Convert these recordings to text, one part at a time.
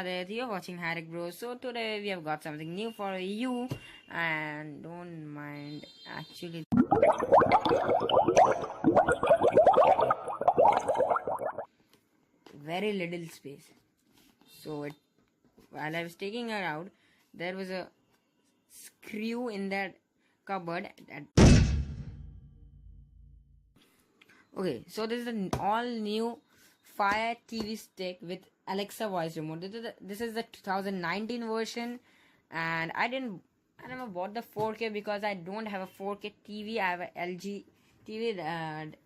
There, you're watching Harrick Bro. So today we have got something new for you, and don't mind actually very little space. So while I was taking her out, there was a screw in that cupboard. Okay, so this is an all new Fire TV stick with Alexa voice remote. This is the 2019 version, and I never bought the 4K because I don't have a 4K TV. I have a LG TV, and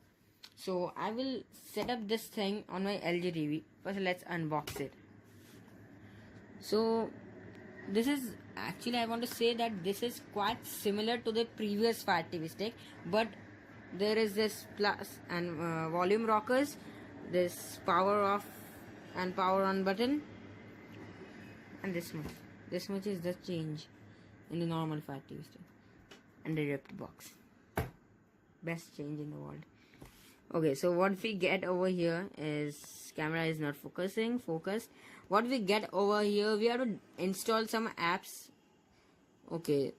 so I will set up this thing on my LG TV. First, let's unbox it. So this is actually, I want to say that this is quite similar to the previous Fire TV stick, but there is this plus and volume rockers, this power off and power on button, and this much is the change in the normal Fire TV stick, and the ripped box. Best change in the world. Okay, so what we get over here is, camera is not focused. What we get over here, we have to install some apps. Okay,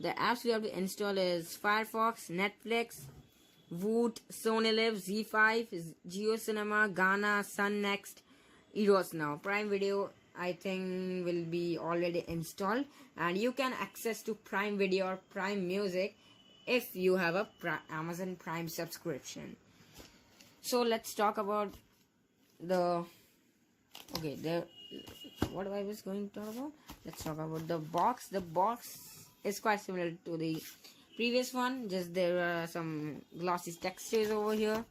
the apps we have to install is Firefox, Netflix, Voot, Sony Live, Z5, Geo Cinema, Ghana, Sun Next, Eros Now. Prime Video, I think, will be already installed, and you can access to Prime Video or Prime Music if you have a Amazon Prime subscription. So let's talk about what I was going to talk about. Let's talk about the box. The box is quite similar to the previous one, just there are some glossy textures over here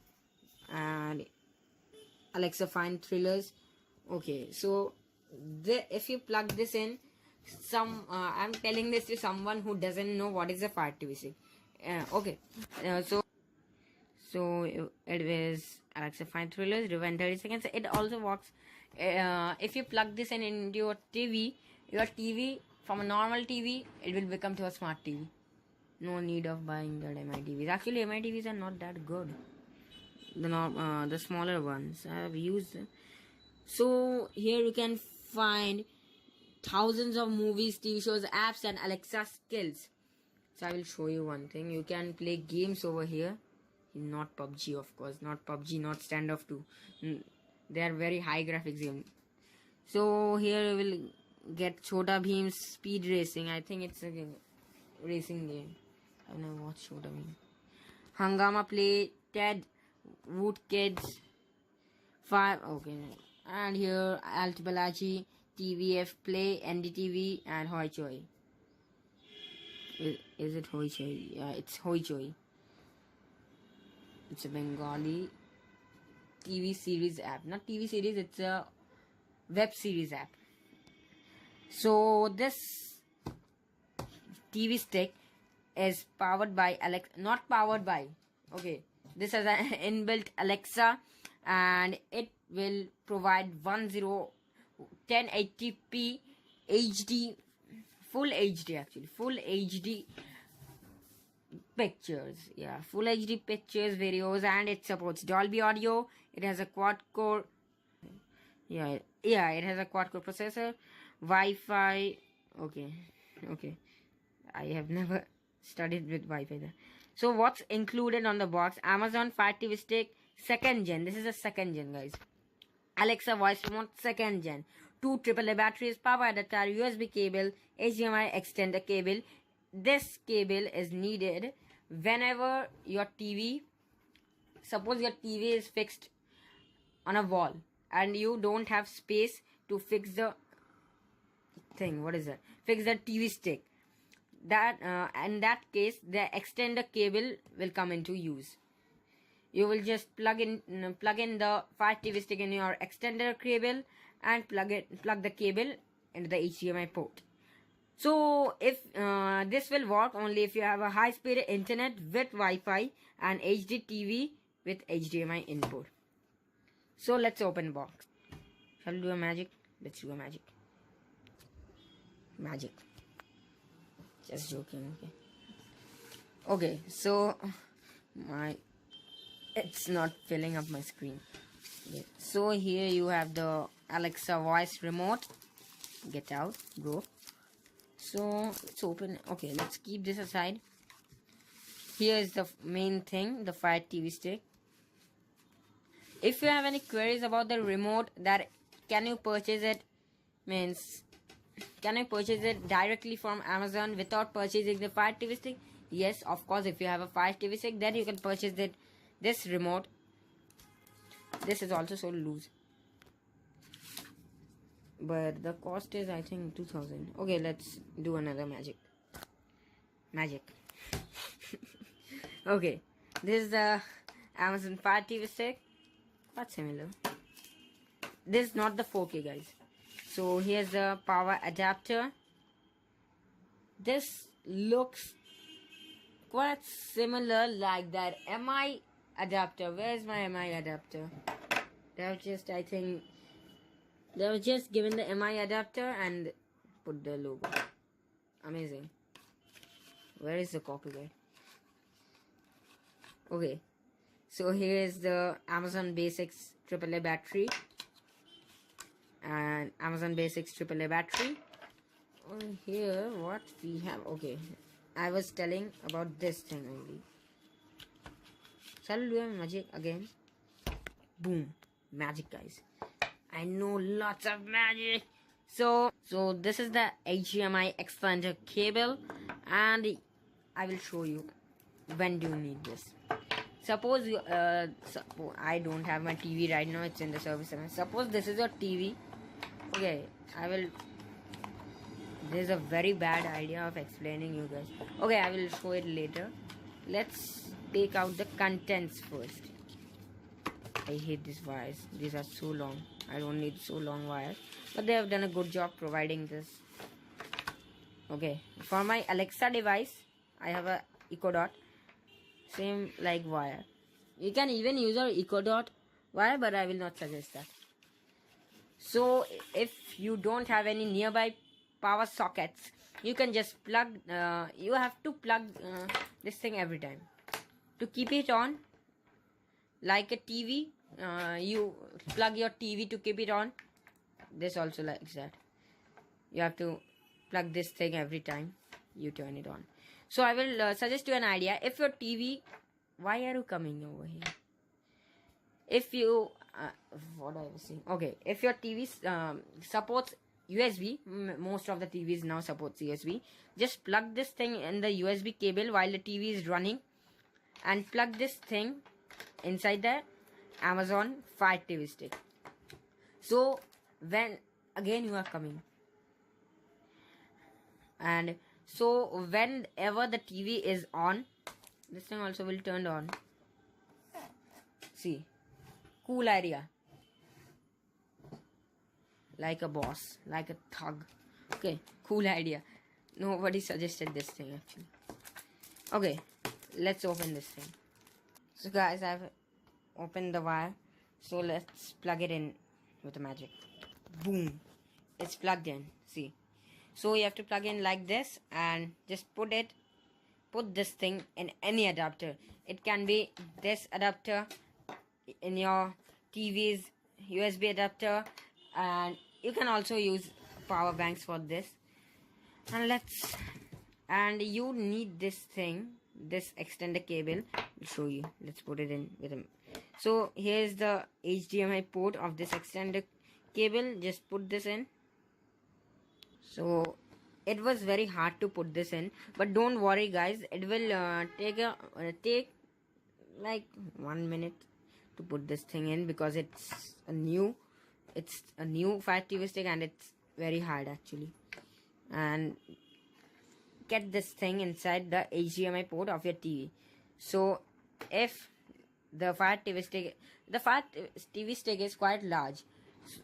and Alexa find thrillers. Okay, so if you plug this in, I'm telling this to someone who doesn't know what is a Fire TV stick. So it is Alexa find thrillers, rewind 30 seconds. It also works if you plug this in into your TV from a normal TV, it will become to a smart TV. No need of buying that MI TVs. Actually, MI TVs are not that good. The smaller ones I have used them. So here you can find thousands of movies, TV shows, apps, and Alexa skills. So I will show you one thing. You can play games over here. Not PUBG, of course. Not PUBG, not Standoff 2. They are very high graphics game. So here you will get Chota Bheem's Speed Racing. I think it's a racing game. I've never watched Chota Bheem. Hangama Play, Ted, Wood Kids, 5. Okay. And here Alt Balaji, TVF Play, NDTV, and Hoi Choi. Is it Hoi Choi? Yeah, it's Hoi Choi. It's a Bengali TV series app. Not TV series, it's a web series app. So this TV stick is powered by not powered by. Okay, this has an inbuilt Alexa, and it will provide 1080p HD, full HD pictures. Yeah, full HD pictures, videos, and it supports Dolby Audio. It has a quad core. Yeah, it has a quad core processor, Wi-Fi. Okay. I have never studied with Wi-Fi there. So what's included on the box? Amazon Fire TV stick 2nd gen. This is a 2nd gen, guys. Alexa voice remote 2nd gen. 2 AAA batteries, power adapter, USB cable, HDMI extender cable. This cable is needed whenever your TV, suppose your TV is fixed on a wall and you don't have space to fix the thing. Fix the TV stick. In that case, the extender cable will come into use. You will just plug in the Fire TV stick in your extender cable and plug the cable into the HDMI port. So if this will work only if you have a high-speed internet with Wi-Fi and HD TV with HDMI input. So let's open box. Shall we do a magic? Let's do a magic. Magic. Just joking. Okay. So it's not filling up my screen. Yeah. So here you have the Alexa voice remote. Get out, bro. So let's open. Okay, let's keep this aside. Here is the main thing, the Fire TV stick. If you have any queries about the remote, that can you purchase it, means can I purchase it directly from Amazon without purchasing the Fire TV stick? Yes, of course. If you have a Fire TV stick, then you can purchase it. This remote. This is also so loose, but the cost is I think 2000. Okay, let's do another magic. Okay, this is the Amazon Fire TV stick. Quite similar. This is not the 4K, guys. So here's the power adapter. This looks quite similar like that MI adapter. Where's my MI adapter? They have just, I think, they have just given the MI adapter and put the logo. Amazing. Where is the copyright? Okay. So here is the Amazon Basics AAA battery. And Amazon Basics AAA battery. Here what we have. Okay, I was telling about this thing only. Shall we do magic again? Boom, magic, guys. I know lots of magic. So this is the HDMI expander cable, and I will show you when do you need this. Suppose you I don't have my TV right now, it's in the service center. Suppose this is your TV. Okay, this is a very bad idea of explaining you guys. Okay, I will show it later. Let's take out the contents first. I hate these wires. These are so long. I don't need so long wires. But they have done a good job providing this. Okay, for my Alexa device, I have a Echo Dot. Same like wire. You can even use our Echo Dot wire, but I will not suggest that. So if you don't have any nearby power sockets, you can just plug, you have to plug this thing every time. To keep it on, like a TV, you plug your TV to keep it on. This also like that. You have to plug this thing every time you turn it on. So I will suggest you an idea. If your TV, why are you coming over here? If you, what I was saying. Okay, if your TV supports USB, most of the TVs now supports USB. Just plug this thing in the USB cable while the TV is running, and plug this thing inside the Amazon Fire TV stick. So when again you are coming, and so whenever the TV is on, this thing also will turn on. See, cool idea. Like a boss, like a thug. Okay, cool idea. Nobody suggested this thing actually. Okay, let's open this thing. So guys, I've opened the wire. So let's plug it in with the magic. Boom, it's plugged in. See, so you have to plug in like this and just put this thing in any adapter. It can be this adapter, in your TV's USB adapter, and you can also use power banks for this. And you need this thing, this extender cable. I'll show you. Let's put it in with him. So here's the HDMI port of this extender cable. Just put this in. So it was very hard to put this in, but don't worry guys, it will take like 1 minute to put this thing in, because it's a new Fire TV stick and it's very hard actually. And get this thing inside the HDMI port of your TV. So if the Fire TV stick is quite large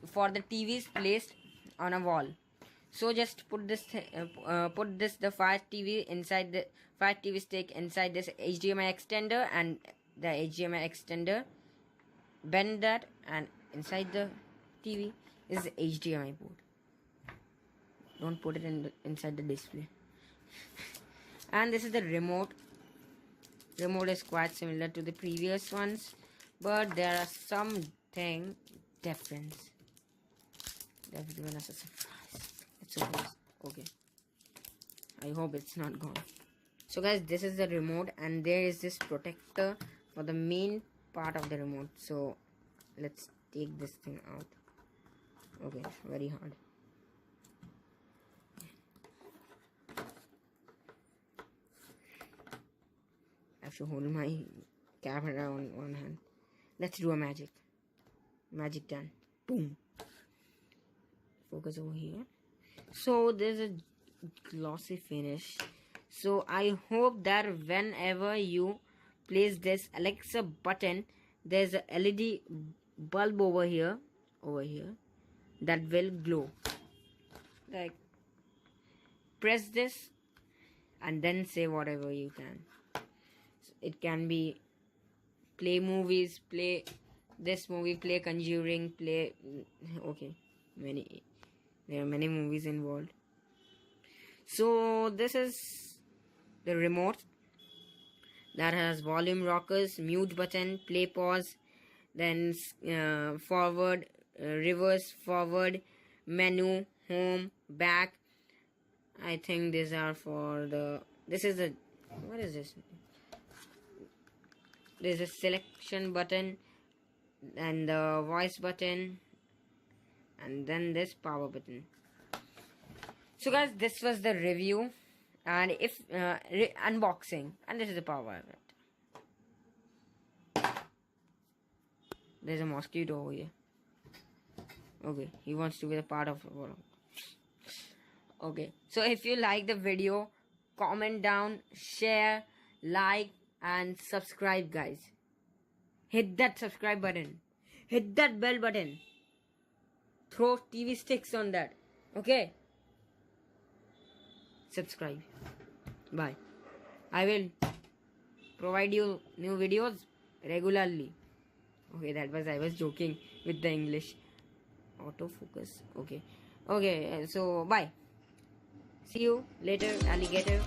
for the TVs placed on a wall. So just put this the Fire TV inside the Fire TV stick inside this HDMI extender, and the HDMI extender, bend that, and inside the TV is the HDMI port. Don't put it inside the display. And this is the remote. Remote is quite similar to the previous ones, but there are some think difference. They've given us a surprise. Let's open this. Okay. I hope it's not gone. So guys, this is the remote and there is this protector for the main part of the remote. So let's take this thing out. Okay, very hard. I have to hold my camera on one hand. Let's do a magic. Magic done. Boom. Focus over here. So there's a glossy finish. So I hope that whenever you place this Alexa button, there's a LED bulb over here that will glow. Like, press this and then say whatever you can. It can be play movies, play this movie, play Conjuring, play okay, there are many movies involved. So this is the remote that has volume rockers, mute button, play pause, then forward, reverse, forward, menu, home, back. I think these are for the, this is the, what is this? There's a selection button and the voice button and then this power button. So guys, this was the review and if unboxing, and this is the power of it. There's a mosquito over here. Okay, he wants to be a part of the world. Okay, so if you like the video, comment down, share, like and subscribe guys. Hit that subscribe button. Hit that bell button. Throw TV sticks on that. Okay? Subscribe. Bye. I will provide you new videos regularly. Okay, I was joking with the English. Autofocus. Okay. Okay, so bye. See you later, alligator.